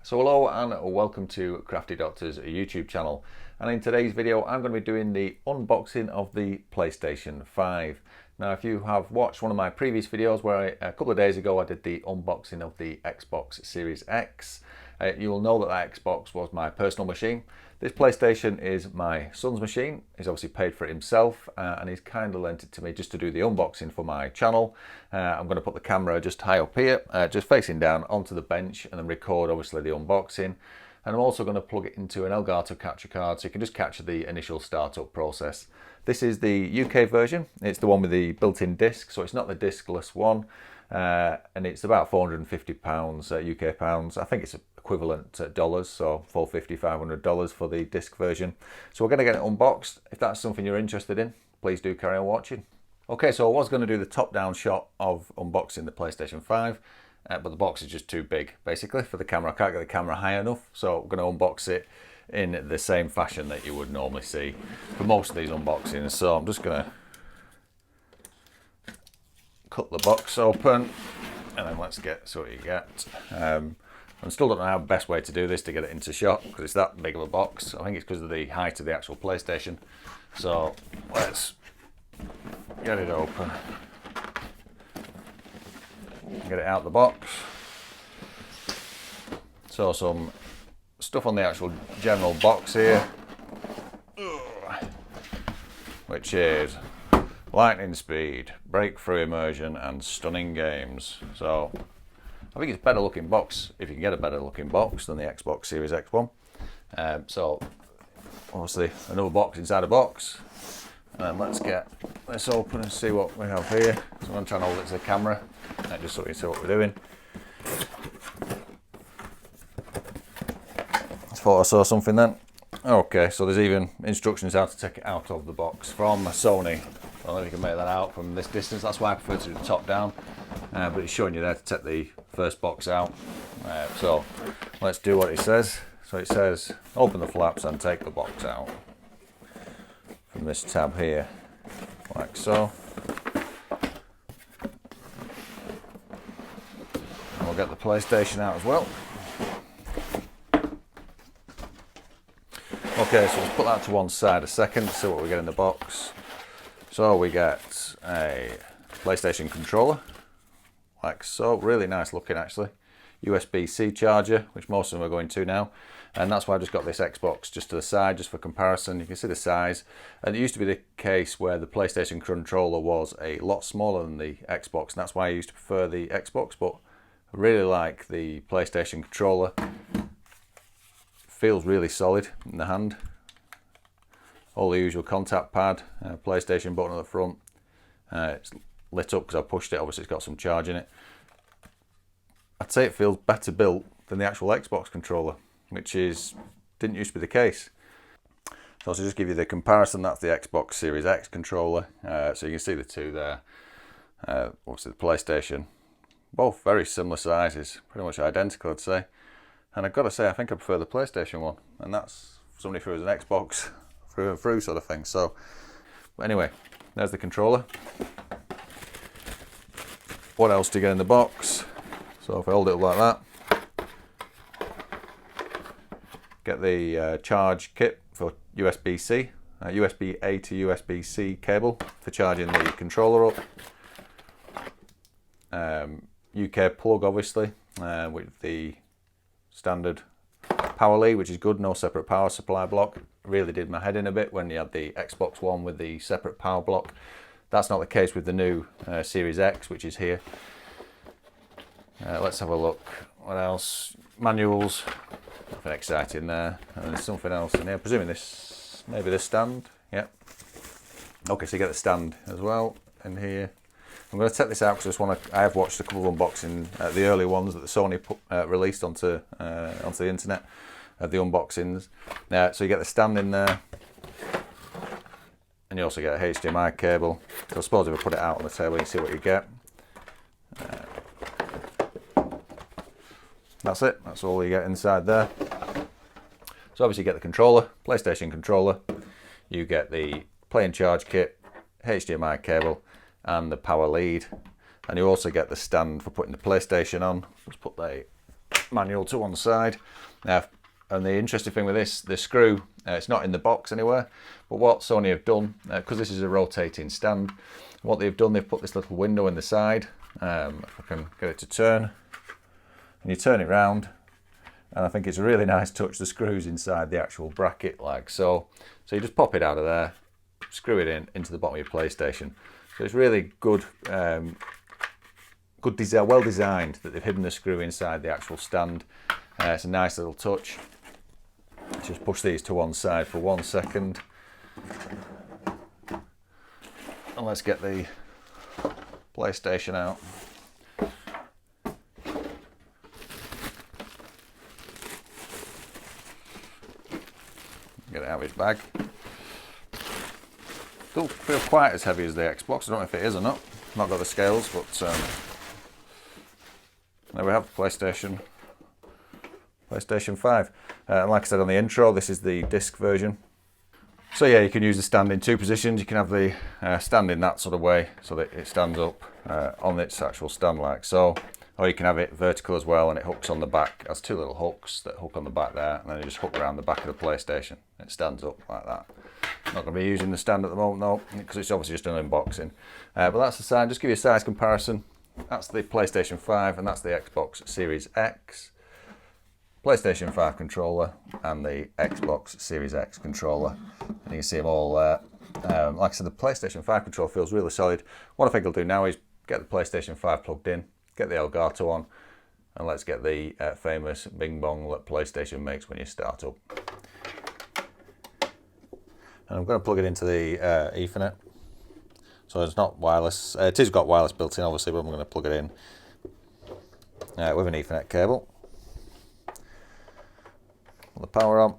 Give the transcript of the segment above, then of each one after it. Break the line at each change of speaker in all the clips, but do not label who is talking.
So hello and welcome to CraftyDoctor's YouTube channel, and in today's video I'm going to be doing the unboxing of the PlayStation 5. Now if you have watched one of my previous videos where a couple of days ago I did the unboxing of the Xbox Series X, you will know that that Xbox was my personal machine. This PlayStation is my son's machine. He's obviously paid for it himself and he's kind of lent it to me just to do the unboxing for my channel. I'm going to put the camera just high up here, just facing down onto the bench, and then record obviously the unboxing. And I'm also going to plug it into an Elgato capture card so you can just capture the initial startup process. This is the UK version. It's the one with the built-in disc, so it's not the discless one. And it's about £450 UK pounds. I think it's equivalent dollars, so $450, $500 for the disc version. So we're going to get it unboxed. If that's something you're interested in, please do carry on watching. Okay, so I was going to do the top-down shot of unboxing the PlayStation 5, but the box is just too big, basically, for the camera. I can't get the camera high enough, so I'm going to unbox it in the same fashion that you would normally see for most of these unboxings. So I'm just going to cut the box open, and then let's see what you get. I still don't know how the best way to do this to get it into shot, because it's that big of a box. I think it's because of the height of the actual PlayStation. So let's get it open, get it out of the box. So some stuff on the actual general box here, which is lightning speed, breakthrough immersion and stunning games. So I think it's a better looking box, if you can get a better looking box, than the Xbox Series X one. So obviously another box inside a box. And let's get this open and see what we have here. So I'm going to try and hold it to the camera, just so you see what we're doing. I thought I saw something then. Okay, so there's even instructions how to take it out of the box from Sony. I don't know if you can make that out from this distance. That's why I prefer to do the top down. But it's showing you there to take the first box out. So let's do what it says. So it says open the flaps and take the box out from this tab here, like so. And we'll get the PlayStation out as well. Okay, so let's put that to one side a second, see what we get in the box. So we get a PlayStation controller, like so, really nice looking actually. USB-C charger, which most of them are going to now, and that's why I've just got this Xbox just to the side, just for comparison. You can see the size, and it used to be the case where the PlayStation controller was a lot smaller than the Xbox, and that's why I used to prefer the Xbox, but I really like the PlayStation controller. Feels really solid in the hand. All the usual contact pad, PlayStation button at the front. It's lit up because I pushed it, obviously it's got some charge in it. I'd say it feels better built than the actual Xbox controller, which didn't used to be the case. So to just give you the comparison, that's the Xbox Series X controller. So you can see the two there. Obviously the PlayStation, both very similar sizes, pretty much identical I'd say. And I've got to say, I think I prefer the PlayStation one, and that's somebody who has an Xbox through and through sort of thing. So, but anyway, there's the controller. What else do you get in the box? So if I hold it up like that, get the charge kit for USB-C, USB-A to USB-C cable for charging the controller up. UK plug obviously, with the standard power lead, which is good, no separate power supply block. Really did my head in a bit when you had the Xbox One with the separate power block. That's not the case with the new Series X, which is here. Let's have a look. What else? Manuals. Nothing exciting there. And there's something else in here. Presuming this, maybe the stand. Yep. Okay, so you get the stand as well in here. I'm going to take this out because I have watched a couple of unboxing, the early ones that the Sony released onto the internet, the unboxings. So you get the stand in there, and you also get a HDMI cable. So I suppose if I put it out on the table, you can see what you get. That's it. That's all you get inside there. So obviously you get the controller, PlayStation controller. You get the play and charge kit, HDMI cable, and the power lead, and you also get the stand for putting the PlayStation on. Let's put the manual to one side. And the interesting thing with this, the screw, it's not in the box anywhere, but what Sony have done, because this is a rotating stand, what they've done, they've put this little window in the side. If I can get it to turn, and you turn it round, and I think it's a really nice touch, the screws inside the actual bracket like so. So you just pop it out of there, screw it into the bottom of your PlayStation. So it's really good, good design, well designed, that they've hidden the screw inside the actual stand. It's a nice little touch. Just push these to one side for 1 second, and let's get the PlayStation out. Get it out of its bag. Don't feel quite as heavy as the Xbox. I don't know if it is or not. Not got the scales, but there we have the PlayStation 5. And like I said on the intro, this is the disc version. So yeah, you can use the stand in two positions. You can have the stand in that sort of way, so that it stands up on its actual stand like so. Or you can have it vertical as well, and it hooks on the back. It has two little hooks that hook on the back there, and then you just hook around the back of the PlayStation. It stands up like that. Not going to be using the stand at the moment, no, because it's obviously just an unboxing. But that's the size. Just give you a size comparison. That's the PlayStation 5, and that's the Xbox Series X. PlayStation 5 controller and the Xbox Series X controller, and you can see them all there. Like I said, the PlayStation 5 controller feels really solid. What I think I'll do now is get the PlayStation 5 plugged in, get the Elgato on, and let's get the famous bing bong that PlayStation makes when you start up. And I'm going to plug it into the Ethernet, so it's not wireless. It has got wireless built in obviously, but I'm going to plug it in with an Ethernet cable. The power on,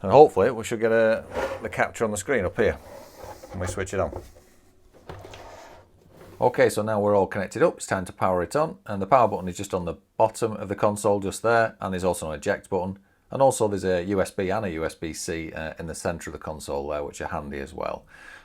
and hopefully we should get the capture on the screen up here when we switch it on. Okay, so now we're all connected up, it's time to power it on, and the power button is just on the bottom of the console just there, and there's also an eject button, and also there's a USB and a USB-C in the centre of the console there, which are handy as well.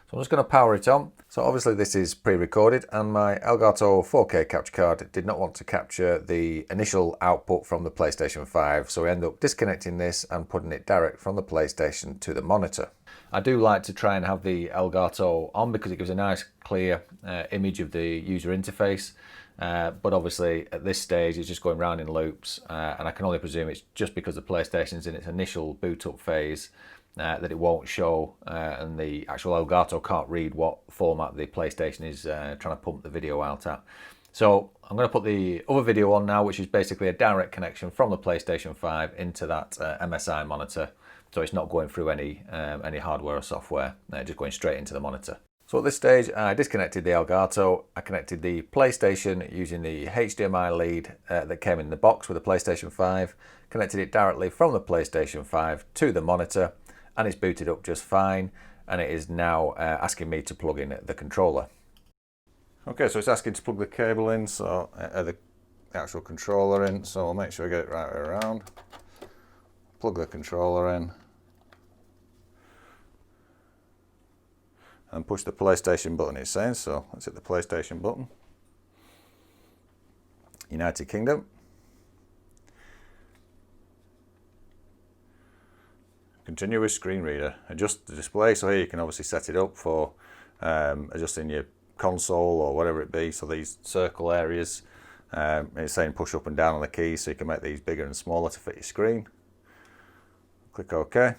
So I'm just going to power it on. So obviously this is pre-recorded, and my Elgato 4K capture card did not want to capture the initial output from the PlayStation 5, so we end up disconnecting this and putting it direct from the PlayStation to the monitor. I do like to try and have the Elgato on because it gives a nice clear image of the user interface, but obviously at this stage it's just going round in loops, and I can only presume it's just because the PlayStation's in its initial boot up phase that it won't show, and the actual Elgato can't read what format the PlayStation is trying to pump the video out at. So I'm going to put the other video on now, which is basically a direct connection from the PlayStation 5 into that MSI monitor. So it's not going through any hardware or software, just going straight into the monitor. So at this stage I disconnected the Elgato, I connected the PlayStation using the HDMI lead that came in the box with the PlayStation 5, connected it directly from the PlayStation 5 to the monitor, and it's booted up just fine, and it is now asking me to plug in the controller. Okay, so it's asking to plug the cable in, so the actual controller in, so I'll make sure I get it right way around. Plug the controller in, and push the PlayStation button it's saying, so let's hit the PlayStation button. United Kingdom. Continue with screen reader. Adjust the display, so here you can obviously set it up for adjusting your console or whatever it be, so these circle areas, it's saying push up and down on the keys, so you can make these bigger and smaller to fit your screen. Click OK.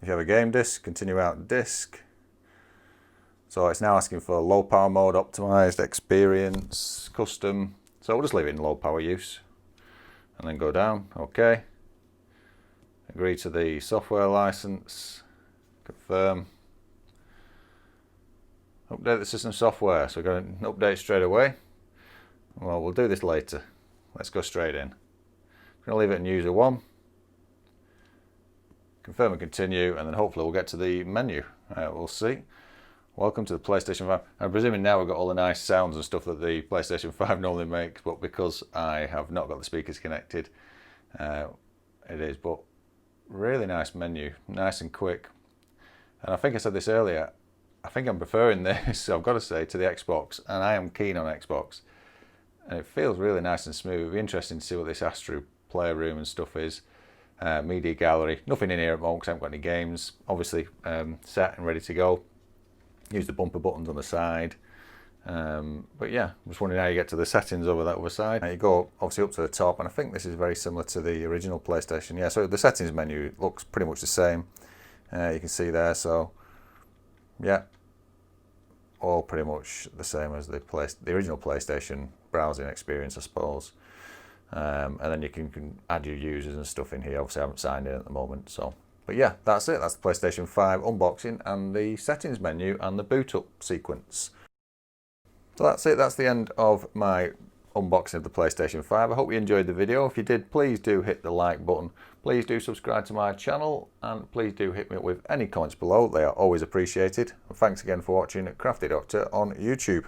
If you have a game disc, continue out disc. So it's now asking for low power mode, optimized, experience, custom. So we'll just leave it in low power use, and then go down. OK. Agree to the software license, confirm. Update the system software, so we're going to update straight away. Well, we'll do this later. Let's go straight in. I'm going to leave it in user 1. Confirm and continue, and then hopefully we'll get to the menu. We'll see. Welcome to the PlayStation 5. I'm presuming now we've got all the nice sounds and stuff that the PlayStation 5 normally makes, but because I have not got the speakers connected, it is. But really nice menu, nice and quick. And I think I said this earlier, I think I'm preferring this, I've got to say, to the Xbox, and I am keen on Xbox. and it feels really nice and smooth. It'll be interesting to see what this Astro playroom and stuff is. Media gallery, nothing in here at the moment because I haven't got any games. Obviously set and ready to go. Use the bumper buttons on the side. But yeah, I'm just wondering how you get to the settings over that other side. Now you go obviously up to the top, and I think this is very similar to the original PlayStation. Yeah, so the settings menu looks pretty much the same. You can see there, so yeah, all pretty much the same as the original PlayStation browsing experience, I suppose. And then you can add your users and stuff in here. Obviously I haven't signed in at the moment, so. But yeah, that's it. That's the PlayStation 5 unboxing and the settings menu and the boot up sequence. So that's it. That's the end of my unboxing of the PlayStation 5. I hope you enjoyed the video. If you did, please do hit the like button. Please do subscribe to my channel, and please do hit me up with any comments below. They are always appreciated. And thanks again for watching CraftyDoctor on YouTube.